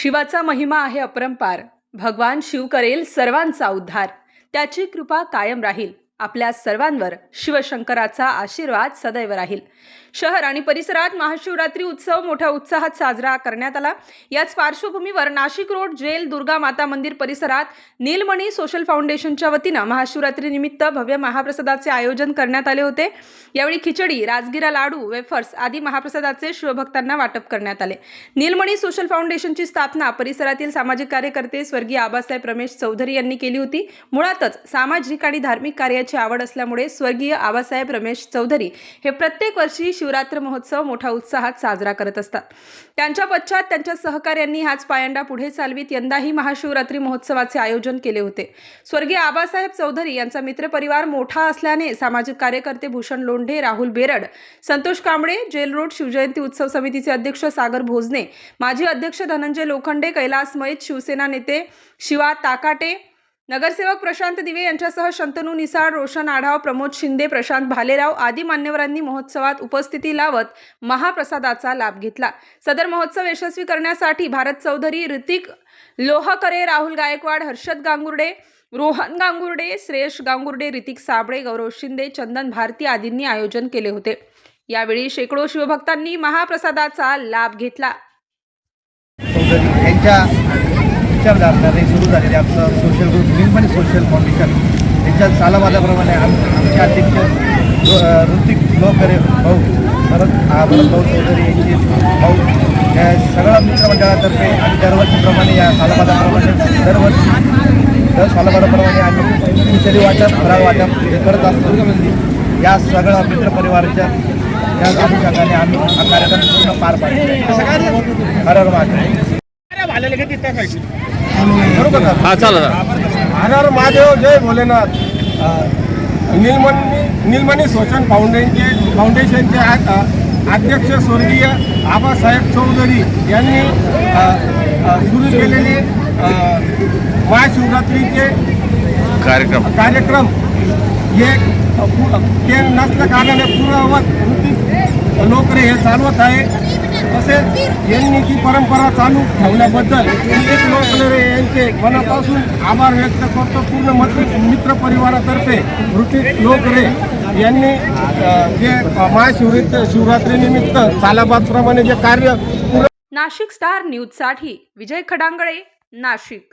शिवाचा महिमा आहे अपरंपार. भगवान शिव करेल सर्वांचा उद्धार. त्याची कृपा कायम राहील आपल्या सर्वांवर. शिवशंकराचा आशीर्वाद सदैव राहील. शहर आणि परिसरात महाशिवरात्री उत्सव मोठ्या उत्साहात साजरा करण्यात आला. याच पार्श्वभूमीवर नाशिक रोड जेल दुर्गा माता मंदिर परिसरात नीलमणी सोशल फाउंडेशनच्या वतीनं महाशिवरात्री निमित्त भव्य महाप्रसादाचे आयोजन करण्यात आले होते. यावेळी खिचडी, राजगिरा लाडू, वेफर्स आदी महाप्रसादाचे शिवभक्तांना वाटप करण्यात आले. नीलमणी सोशल फाउंडेशनची स्थापना परिसरातील सामाजिक कार्यकर्ते स्वर्गीय आबासाहेब रमेश चौधरी यांनी केली होती. मुळातच सामाजिक आणि धार्मिक कार्याची आवड असल्यामुळे स्वर्गीय आबासाहेब रमेश चौधरी हे प्रत्येक वर्षी शिवरात्र महोत्सव मोठ्या उत्साहात साजरा करत असतात. त्यांच्या पश्चात त्यांच्या सहकार्यांनी हाच पायंडा पुढे चालवित यंदाही महाशिवरात्री महोत्सवाचे आयोजन केले होते. स्वर्गीय आबासाहेब चौधरी यांचा मित्रपरिवार मोठा असल्याने सामाजिक कार्यकर्ते भूषण लोंढे, राहुल बेरड, संतोष कांबळे, जेल रोड शिवजयंती उत्सव समितीचे अध्यक्ष सागर भोजने, माजी अध्यक्ष धनंजय लोखंडे, कैलास मैत, शिवसेना नेते शिवा ताकाटे, नगरसेवक प्रशांत दिवे यांच्यासह शंतनू निसाळ, रोशन आढाव, प्रमोद शिंदे, प्रशांत भालेराव आदी मान्यवरांनी महोत्सवात उपस्थिती लावत महाप्रसादाचा लाभ घेतला. सदर महोत्सव यशस्वी करण्यासाठी भारत चौधरी, ऋतिक लोहकरे, राहुल गायकवाड, हर्षद गांगुर्डे, रोहन गांगुर्डे, श्रेयश गांगुर्डे, ऋतिक साबळे, गौरव शिंदे, चंदन भारती आदींनी आयोजन केले होते. यावेळी शेकडो शिवभक्तांनी महाप्रसादाचा लाभ घेतला. विचारधारे सुरू झालेले आमचं social group Neelmani social foundation यांच्या सालाबादाप्रमाणे आमचे अध्यक्ष ऋतिक लोहकरे भाऊ, भरत भाऊ चौधरी यांचे भाऊ या सगळ्या मित्रमंडळातर्फे आणि दरवर्षीप्रमाणे या सालाबादाप्रमाणे दर सालाबादाप्रमाणे आम्ही खिचडी वाटप, फराळ वाटप हे करत असतो. या सगळ्या मित्रपरिवाराच्या या अनुषंगाने आम्ही हा कार्यक्रम पूर्ण पार पाडतो. हर हर महादेव. हर हर महादेव, जय भोलेनाथ. नीलमणी सोशल फाउंडेशनचे अध्यक्ष स्वर्गीय आबासाहेब चौधरी यांनी सुरू केलेले महाशिवरात्रीचे कार्यक्रम हे नसल्या कारणाने पूर्ववत लोकरे हे चालवत आहे. तसेच यांनी ती परंपरा चालू ठेवल्याबद्दल ऋतिक लोकरे यांचे मनापासून आभार व्यक्त करतो. पूर्ण मित्र परिवारातर्फे ऋतिक लोकरे यांनी जे महाशिवरात्रीनिमित्त सालाबादप्रमाणे जे कार्य. नाशिक स्टार न्यूजसाठी विजय खडांगळे, नाशिक.